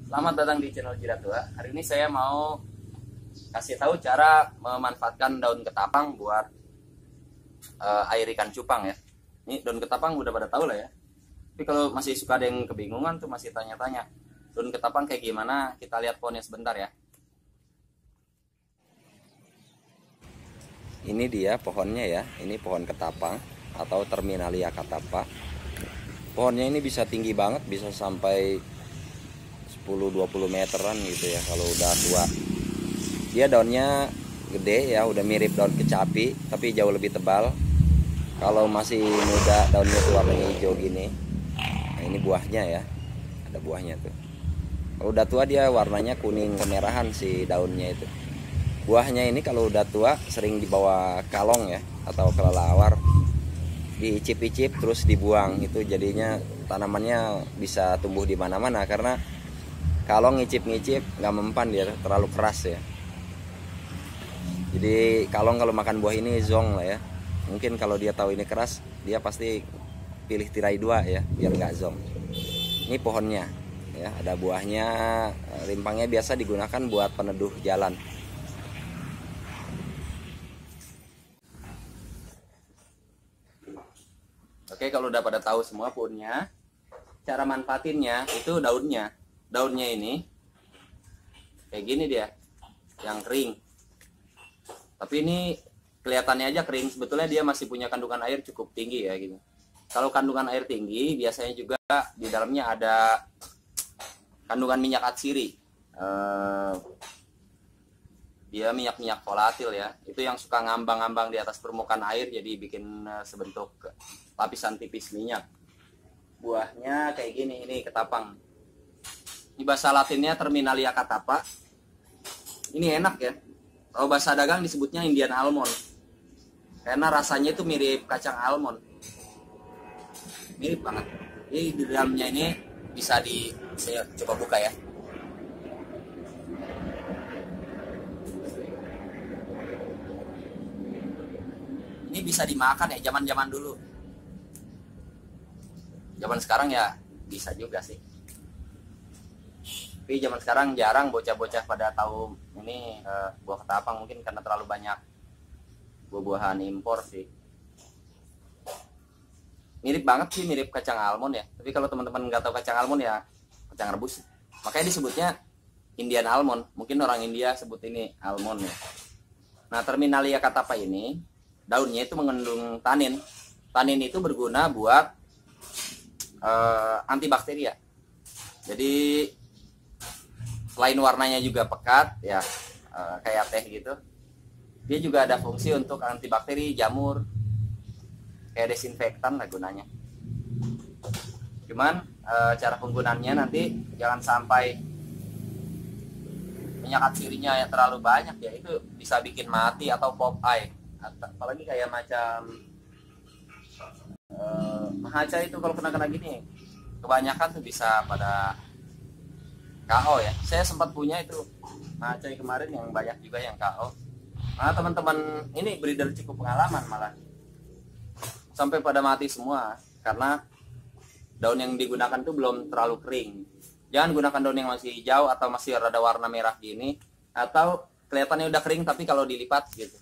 Selamat datang di channel Jiratua. Hari ini saya mau kasih tahu cara memanfaatkan daun ketapang buat air ikan cupang ya. Ini daun ketapang udah pada tahu lah ya. Tapi kalau masih suka ada yang kebingungan tuh masih tanya-tanya. Daun ketapang kayak gimana? Kita lihat pohonnya sebentar ya. Ini dia pohonnya ya. Ini pohon ketapang atau Terminalia catappa. Pohonnya ini bisa tinggi banget, bisa sampai 10-20 meteran gitu ya kalau udah tua. Dia daunnya gede ya, udah mirip daun kecapi tapi jauh lebih tebal. Kalau masih muda daunnya tuh warnanya hijau gini. Nah, ini buahnya ya. Ada buahnya tuh. Kalau udah tua dia warnanya kuning kemerahan si daunnya itu. Buahnya ini kalau udah tua sering dibawa kalong ya atau kelelawar, diicip-icip terus dibuang. Itu jadinya tanamannya bisa tumbuh di mana-mana karena kalong ngicip-ngicip nggak mempan, dia terlalu keras ya. Jadi kalong kalau makan buah ini zong lah ya. Mungkin kalau dia tahu ini keras, dia pasti pilih tirai 2 ya biar nggak zong. Ini pohonnya ya, ada buahnya. Rimpangnya biasa digunakan buat peneduh jalan. Oke, kalau udah pada tahu semua pohonnya, cara manfaatinnya itu daunnya. Daunnya ini kayak gini dia, yang kering. Tapi ini kelihatannya aja kering, sebetulnya dia masih punya kandungan air cukup tinggi ya gitu. Kalau kandungan air tinggi, biasanya juga di dalamnya ada kandungan minyak atsiri. Dia minyak-minyak volatil ya. Itu yang suka ngambang-ngambang di atas permukaan air, jadi bikin sebentuk lapisan tipis minyak. Buahnya kayak gini, ini ketapang. Ini bahasa latinnya Terminalia catappa. Ini enak ya. Kalau bahasa dagang disebutnya Indian almond. Karena rasanya itu mirip kacang almond. Mirip banget. Jadi di dalamnya ini bisa saya coba buka ya. Ini bisa dimakan ya zaman-zaman dulu. Zaman sekarang ya bisa juga sih. Tapi zaman sekarang jarang bocah-bocah pada tahu ini buah ketapang, mungkin karena terlalu banyak buah-buahan impor sih. Mirip banget sih, mirip kacang almond ya. Tapi kalau teman-teman nggak tahu kacang almond ya kacang rebus. Makanya disebutnya Indian almond. Mungkin orang India sebut ini almond ya. Nah, Terminalia catappa ini daunnya itu mengandung tanin. Tanin itu berguna buat antibakteri ya. Jadi selain warnanya juga pekat ya, kayak teh gitu, dia juga ada fungsi untuk antibakteri, jamur, kayak desinfektan lah gunanya. Cuman cara penggunaannya nanti jangan sampai minyak atsirinya yang terlalu banyak ya, itu bisa bikin mati atau pop eye. Apalagi kayak macam mahaca itu kalau kena gini kebanyakan tuh bisa pada KO ya. Saya sempat punya itu mahaca kemarin yang banyak juga yang KO. Nah, teman-teman ini breeder cukup pengalaman malah sampai pada mati semua karena daun yang digunakan tuh belum terlalu kering. Jangan gunakan daun yang masih hijau atau masih rada warna merah gini, atau kelihatannya udah kering tapi kalau dilipat gitu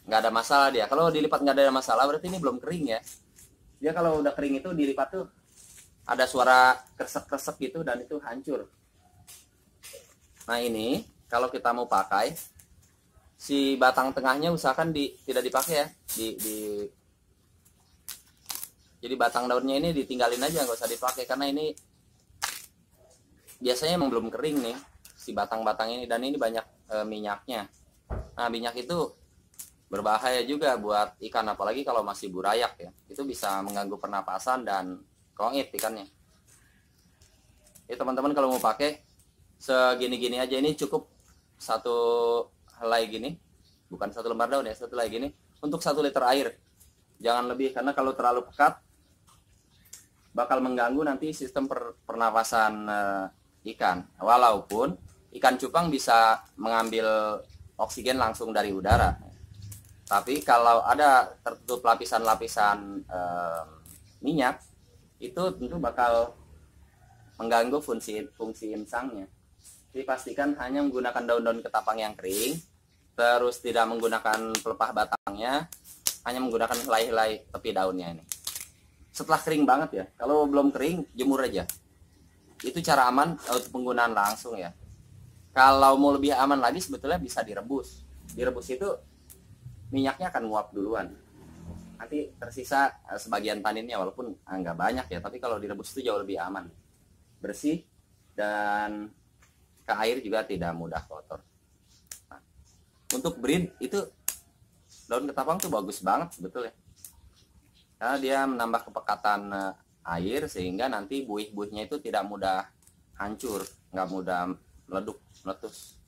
nggak ada masalah dia. Kalau dilipat nggak ada masalah berarti ini belum kering ya. Dia kalau udah kering itu dilipat tuh ada suara kresek-kresek gitu dan itu hancur. Nah, ini kalau kita mau pakai si batang tengahnya usahakan tidak dipakai ya. Jadi batang daunnya ini ditinggalin aja, nggak usah dipakai karena ini biasanya emang belum kering nih si batang-batang ini, dan ini banyak minyaknya. Nah, minyak itu berbahaya juga buat ikan, apalagi kalau masih burayak ya. Itu bisa mengganggu pernapasan dan kongit ikannya. Jadi teman-teman kalau mau pakai segini-gini aja, ini cukup satu helai gini, bukan satu lembar daun ya, satu helai gini untuk 1 liter air. Jangan lebih karena kalau terlalu pekat bakal mengganggu nanti sistem pernapasan ikan. Walaupun ikan cupang bisa mengambil oksigen langsung dari udara, tapi kalau ada tertutup lapisan-lapisan minyak, itu tentu bakal mengganggu fungsi insangnya. Jadi pastikan hanya menggunakan daun-daun ketapang yang kering, terus tidak menggunakan pelepah batangnya, hanya menggunakan helai-helai tepi daunnya ini. Setelah kering banget ya, kalau belum kering jemur aja. Itu cara aman untuk penggunaan langsung ya. Kalau mau lebih aman lagi sebetulnya bisa direbus. Direbus itu minyaknya akan nguap duluan. Nanti tersisa sebagian taninnya, walaupun nggak banyak ya, tapi kalau direbus itu jauh lebih aman. Bersih dan ke air juga tidak mudah kotor. Nah, untuk breed itu daun ketapang tuh bagus banget sebetulnya, karena dia menambah kepekatan air sehingga nanti buih-buihnya itu tidak mudah hancur, nggak mudah meletus.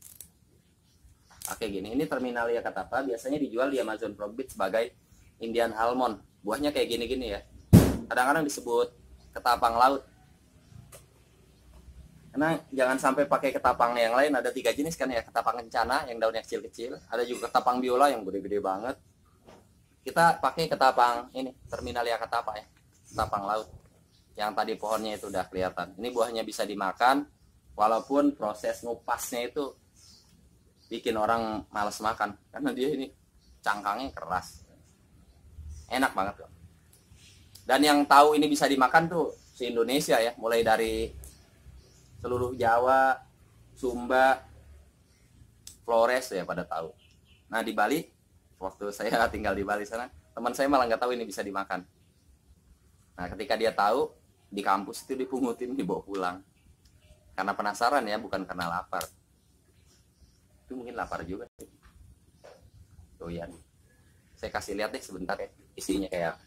Oke gini, ini Terminalia catapa, biasanya dijual di Amazon Profit sebagai Indian Almond. Buahnya kayak gini-gini ya, kadang-kadang disebut ketapang laut. Karena jangan sampai pakai ketapang yang lain, ada 3 jenis kan ya, ketapang kencana yang daunnya kecil-kecil, ada juga ketapang biola yang gede-gede banget. Kita pakai ketapang ini, Terminalia catapa ya, ketapang laut. Yang tadi pohonnya itu udah kelihatan. Ini buahnya bisa dimakan, walaupun proses ngupasnya itu bikin orang males makan, karena dia ini cangkangnya keras. Enak banget kok. Dan yang tahu ini bisa dimakan tuh se-Indonesia ya, mulai dari seluruh Jawa, Sumba, Flores ya pada tahu. Nah di Bali, waktu saya tinggal di Bali sana, teman saya malah nggak tahu ini bisa dimakan. Nah ketika dia tahu, di kampus itu dipungutin, dibawa pulang. Karena penasaran ya, bukan karena lapar. Itu mungkin lapar juga. Tuh ya, saya kasih lihat deh sebentar ya, isinya kayak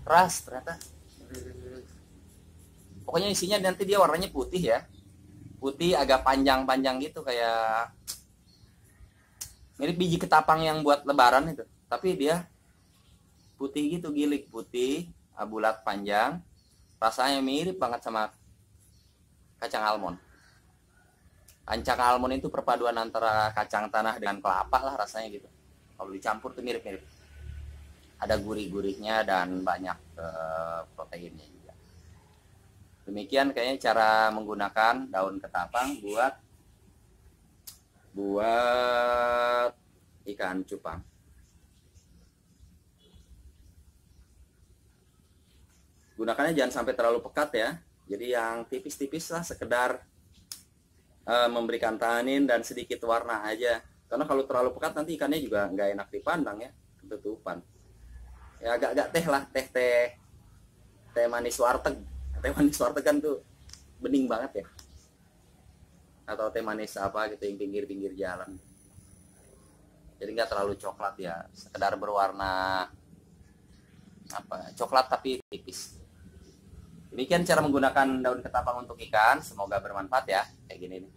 keras ternyata. Pokoknya isinya nanti dia warnanya putih ya, putih agak panjang-panjang gitu, kayak mirip biji ketapang yang buat lebaran itu, tapi dia putih gitu, gilik putih, bulat panjang, rasanya mirip banget sama kacang almond. Kacang almond itu perpaduan antara kacang tanah dengan kelapa lah rasanya gitu, kalau dicampur tuh mirip-mirip. Ada gurih-gurihnya dan banyak proteinnya juga. Demikian kayaknya cara menggunakan daun ketapang buat ikan cupang. Gunakannya jangan sampai terlalu pekat ya. Jadi yang tipis-tipis lah, sekedar memberikan tanin dan sedikit warna aja. Karena kalau terlalu pekat nanti ikannya juga nggak enak dipandang ya, ketutupan. Ya agak-agak teh lah, teh manis warteg. Teh manis warteg kan tuh bening banget ya. Atau teh manis apa gitu yang pinggir-pinggir jalan. Jadi nggak terlalu coklat ya, sekedar berwarna apa, coklat tapi tipis. Demikian cara menggunakan daun ketapang untuk ikan, semoga bermanfaat ya, kayak gini nih.